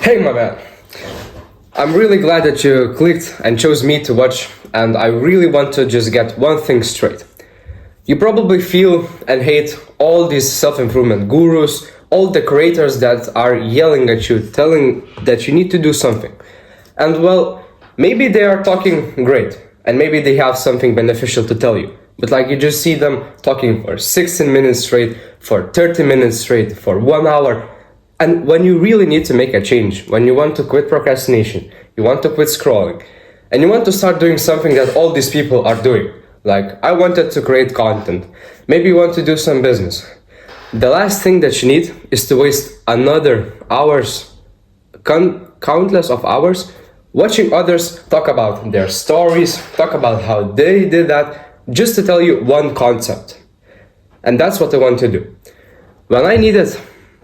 Hey, my man. I'm really glad that you clicked and chose me to watch, and I really want to just get one thing straight. You probably feel and hate all these self-improvement gurus, all the creators that are yelling at you, telling that you need to do something. And well, maybe they are talking great, and maybe they have something beneficial to tell you. But like you just see them talking for 16 minutes straight, for 30 minutes straight, for 1 hour. And when you really need to make a change, when you want to quit procrastination, you want to quit scrolling, and you want to start doing something that all these people are doing, like I wanted to create content, maybe you want to do some business. The last thing that you need is to waste another hours, countless of hours, watching others talk about their stories, talk about how they did that, just to tell you one concept. And that's what I want to do. When I needed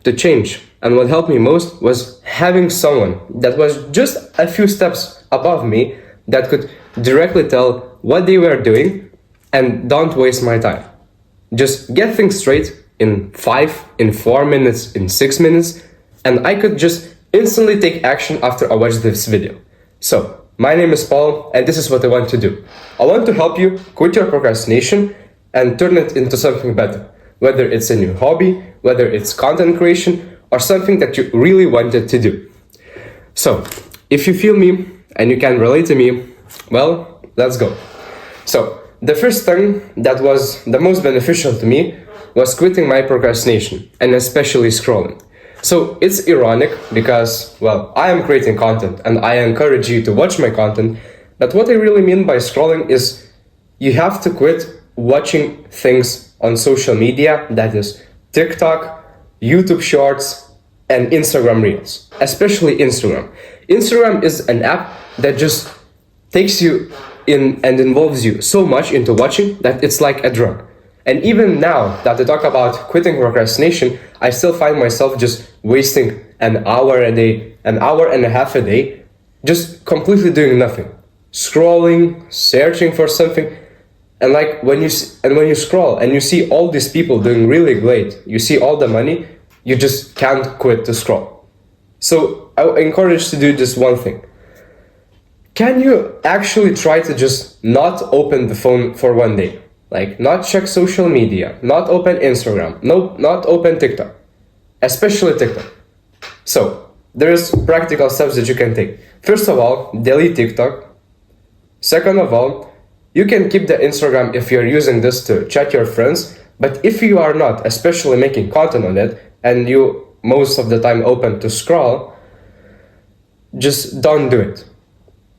to change, and what helped me most was having someone that was just a few steps above me that could directly tell what they were doing and don't waste my time. Just get things straight in 5, in 4 minutes, in 6 minutes, and I could just instantly take action after I watched this video. So, my name is Paul, and this is what I want to do. I want to help you quit your procrastination and turn it into something better. Whether it's a new hobby, whether it's content creation, or something that you really wanted to do. So, if you feel me and you can relate to me, well, let's go. So, the first thing that was the most beneficial to me was quitting my procrastination, and especially scrolling. So, it's ironic because, well, I am creating content and I encourage you to watch my content, but what I really mean by scrolling is you have to quit watching things on social media, that is TikTok, YouTube Shorts, and Instagram Reels, especially Instagram. Instagram is an app that just takes you in and involves you so much into watching that it's like a drug. And even now that I talk about quitting procrastination, I still find myself just wasting an hour a day, an hour and a half a day, just completely doing nothing. Scrolling, searching for something. And like when you scroll and you see all these people doing really great, you see all the money, you just can't quit to scroll. So I encourage to do this one thing. Can you actually try to just not open the phone for one day? Like not check social media, not open Instagram, not open TikTok, especially TikTok. So there's practical steps that you can take. First of all, delete TikTok. Second of all, you can keep the Instagram if you're using this to chat your friends, but if you are not, especially making content on it, and you most of the time open to scroll, just don't do it.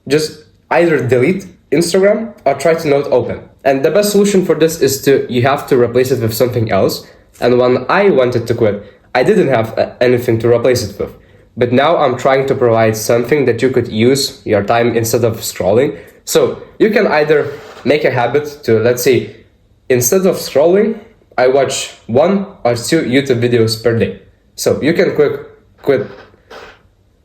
Just either delete Instagram or try to not open. And the best solution for this is you have to replace it with something else. And when I wanted to quit, I didn't have anything to replace it with. But now I'm trying to provide something that you could use your time instead of scrolling. So you can either make a habit to, let's say, instead of scrolling, I watch 1 or 2 YouTube videos per day. So you can quit.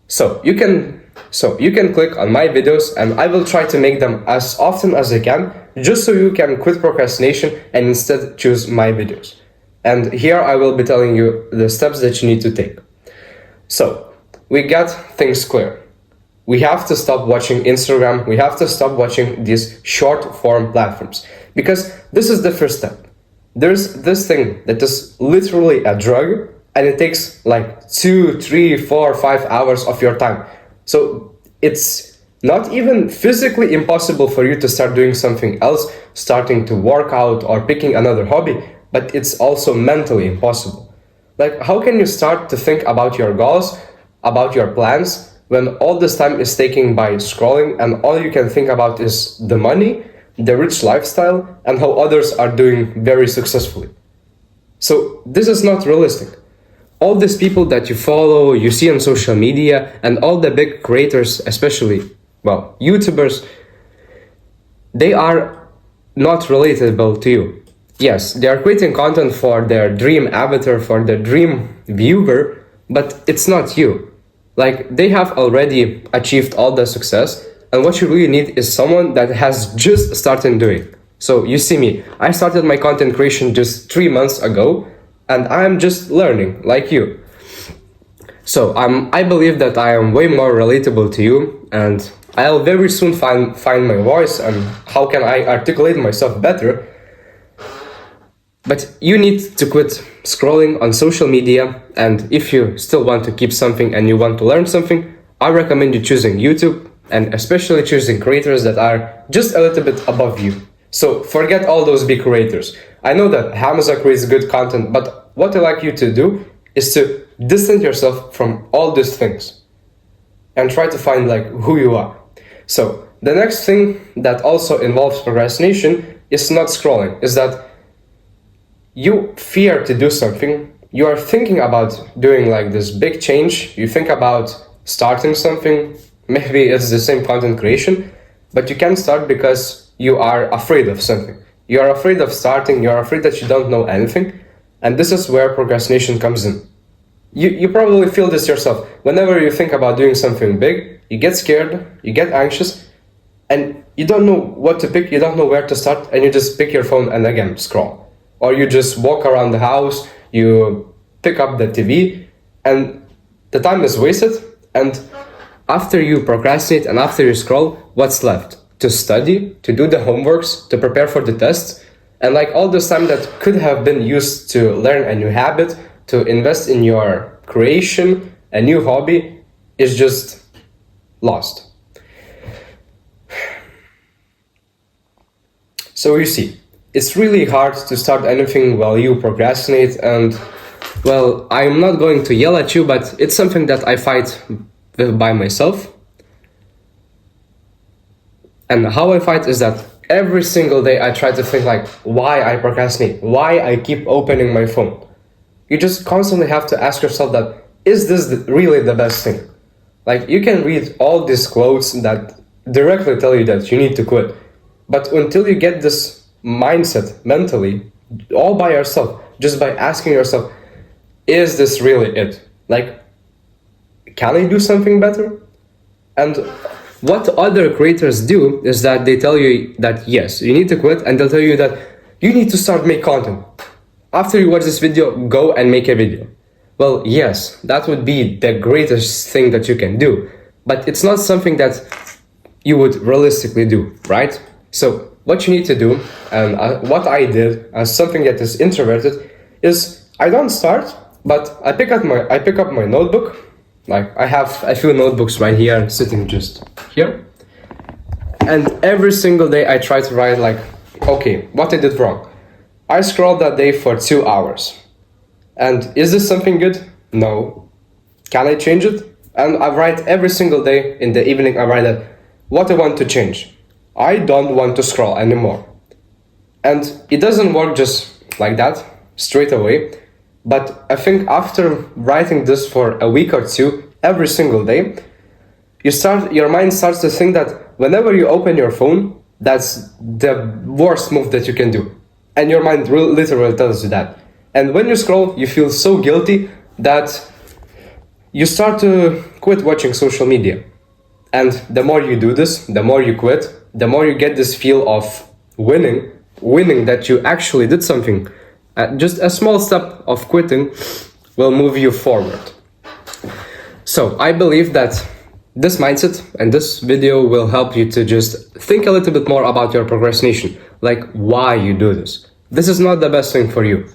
So you can click on my videos, and I will try to make them as often as I can, just so you can quit procrastination and instead choose my videos. And here I will be telling you the steps that you need to take. So we got things clear. We have to stop watching Instagram. We have to stop watching these short form platforms, because this is the first step. There's this thing that is literally a drug, and it takes like 2, 3, 4, 5 hours of your time. So it's not even physically impossible for you to start doing something else, starting to work out or picking another hobby, but it's also mentally impossible. Like, how can you start to think about your goals, about your plans, when all this time is taken by scrolling and all you can think about is the money, the rich lifestyle, and how others are doing very successfully? So this is not realistic. All these people that you follow, you see on social media, and all the big creators, especially, well, YouTubers, they are not relatable to you. Yes, they are creating content for their dream avatar, for their dream viewer, but it's not you. Like, they have already achieved all the success, and what you really need is someone that has just started doing. So you see me, I started my content creation just 3 months ago, and I'm just learning, like you. So I believe that I am way more relatable to you, and I'll very soon find my voice and how can I articulate myself better. But you need to quit scrolling on social media, and if you still want to keep something and you want to learn something, I recommend you choosing YouTube, and especially choosing creators that are just a little bit above you. So forget all those big creators. I know that Hamza creates good content, but what I like you to do is to distance yourself from all these things and try to find like who you are. So the next thing that also involves procrastination is not scrolling, is that you fear to do something. You are thinking about doing like this big change. You think about starting something. Maybe it's the same content creation, but you can't start because you are afraid of something. You are afraid of starting. You are afraid that you don't know anything. And this is where procrastination comes in. You probably feel this yourself. Whenever you think about doing something big, you get scared, you get anxious, and you don't know what to pick, you don't know where to start, and you just pick your phone and again scroll. Or you just walk around the house, you pick up the TV, and the time is wasted. And after you procrastinate and after you scroll, what's left? To study, to do the homeworks, to prepare for the tests, and like all this time that could have been used to learn a new habit, to invest in your creation, a new hobby, is just lost. So you see, it's really hard to start anything while you procrastinate, and well, I'm not going to yell at you, but it's something that I fight with by myself. And how I fight is that every single day I try to think like why I procrastinate, why I keep opening my phone. You just constantly have to ask yourself that, is this really the best thing? Like you can read all these quotes that directly tell you that you need to quit. But until you get this mindset mentally, all by yourself, just by asking yourself, is this really it? Like, can I do something better? And what other creators do is that they tell you that yes, you need to quit, and they'll tell you that you need to start make content. After you watch this video, go and make a video. Well, yes, that would be the greatest thing that you can do, but it's not something that you would realistically do, right? So what you need to do, and what I did as something that is introverted, is I don't start, but I pick up my notebook. Like I have a few notebooks right here, sitting just here, and every single day I try to write like, okay, what I did wrong. I scrolled that day for 2 hours. And is this something good? No. Can I change it? And I write every single day in the evening, I write that what I want to change. I don't want to scroll anymore. And it doesn't work just like that, straight away. But I think after writing this for a week or two, every single day, your mind starts to think that whenever you open your phone, that's the worst move that you can do. And your mind literally tells you that. And when you scroll, you feel so guilty that you start to quit watching social media. And the more you do this, the more you quit, the more you get this feel of winning that you actually did something. Just a small step of quitting will move you forward. So I believe that this mindset and this video will help you to just think a little bit more about your procrastination, like why you do this. This is not the best thing for you.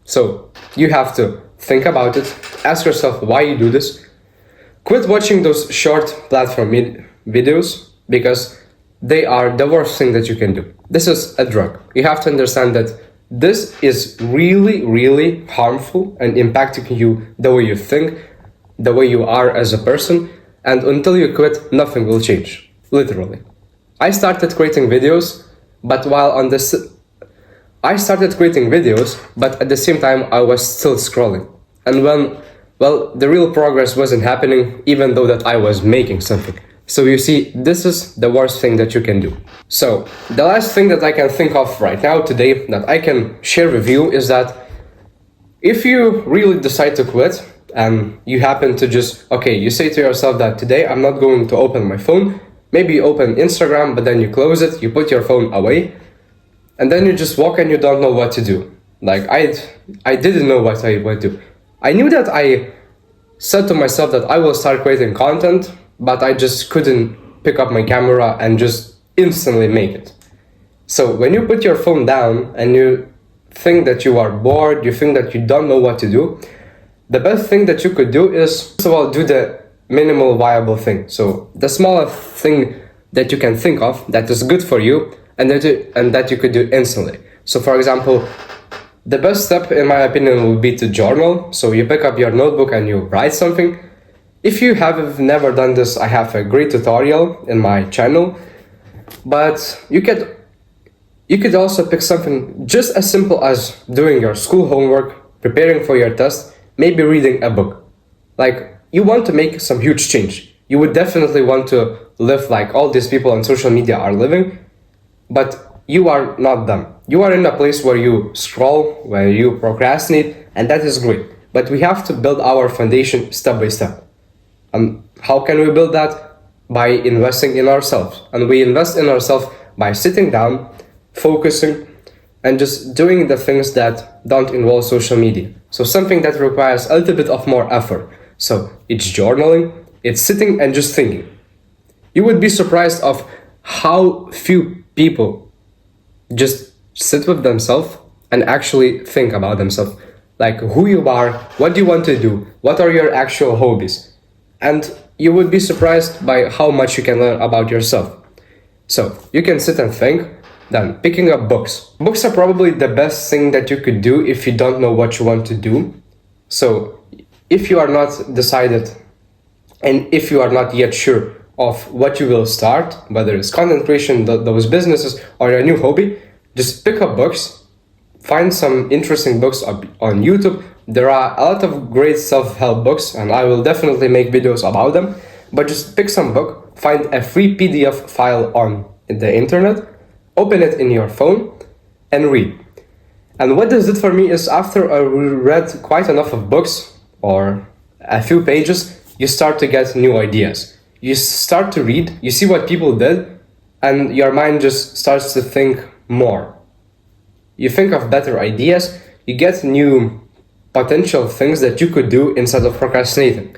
So you have to think about it, ask yourself why you do this. Quit watching those short platform videos because they are the worst thing that you can do. This is a drug. You have to understand that this is really, really harmful and impacting you the way you think, the way you are as a person. And until you quit, nothing will change. Literally. I started creating videos, but at the same time, I was still scrolling. And the real progress wasn't happening, even though that I was making something. So you see, this is the worst thing that you can do. So the last thing that I can think of right now today that I can share with you is that if you really decide to quit and you happen to just, okay, you say to yourself that today I'm not going to open my phone, maybe you open Instagram, but then you close it, you put your phone away, and then you just walk and you don't know what to do. Like I didn't know what I would do. I knew that I said to myself that I will start creating content, but I just couldn't pick up my camera and just instantly make it. So when you put your phone down and you think that you are bored, you think that you don't know what to do, the best thing that you could do is, first of all, do the minimal viable thing. So the smallest thing that you can think of that is good for you and that you could do instantly. So for example, the best step in my opinion would be to journal. So you pick up your notebook and you write something. If you have never done this, I have a great tutorial in my channel, but you could also pick something just as simple as doing your school homework, preparing for your test, maybe reading a book. Like, you want to make some huge change. You would definitely want to live like all these people on social media are living, but you are not them. You are in a place where you scroll, where you procrastinate, and that is great. But we have to build our foundation step by step. How can we build that? By investing in ourselves. And we invest in ourselves by sitting down, focusing, and just doing the things that don't involve social media. So something that requires a little bit of more effort. So it's journaling, it's sitting and just thinking. You would be surprised of how few people just sit with themselves and actually think about themselves. Like who you are, what do you want to do, what are your actual hobbies. And you would be surprised by how much you can learn about yourself. So you can sit and think. Then picking up books. Books are probably the best thing that you could do if you don't know what you want to do. So if you are not decided and if you are not yet sure of what you will start, whether it's content creation, those businesses, or a new hobby, just pick up books, find some interesting books on YouTube. There are a lot of great self-help books and I will definitely make videos about them, but just pick some book, find a free PDF file on the internet, open it in your phone and read. And what this did for me is after I read quite enough of books or a few pages, you start to get new ideas. You start to read, you see what people did, and your mind just starts to think more. You think of better ideas, you get new potential things that you could do instead of procrastinating.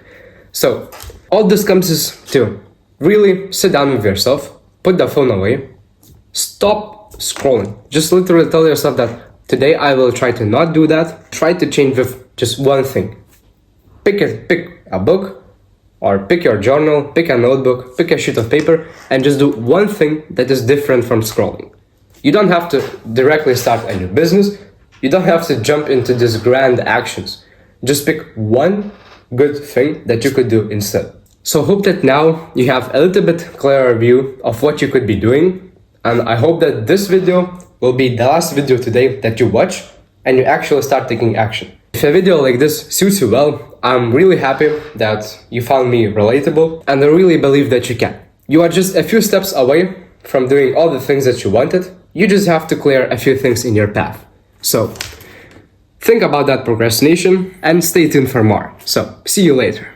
So all this comes is to really sit down with yourself, put the phone away, stop scrolling. Just literally tell yourself that today I will try to not do that. Try to change with just one thing. Pick a book or pick your journal, pick a notebook, pick a sheet of paper and just do one thing that is different from scrolling. You don't have to directly start a new business. You don't have to jump into these grand actions. Just pick one good thing that you could do instead. So hope that now you have a little bit clearer view of what you could be doing. And I hope that this video will be the last video today that you watch and you actually start taking action. If a video like this suits you well, I'm really happy that you found me relatable and I really believe that you can. You are just a few steps away from doing all the things that you wanted. You just have to clear a few things in your path. So think about that procrastination and stay tuned for more. So see you later.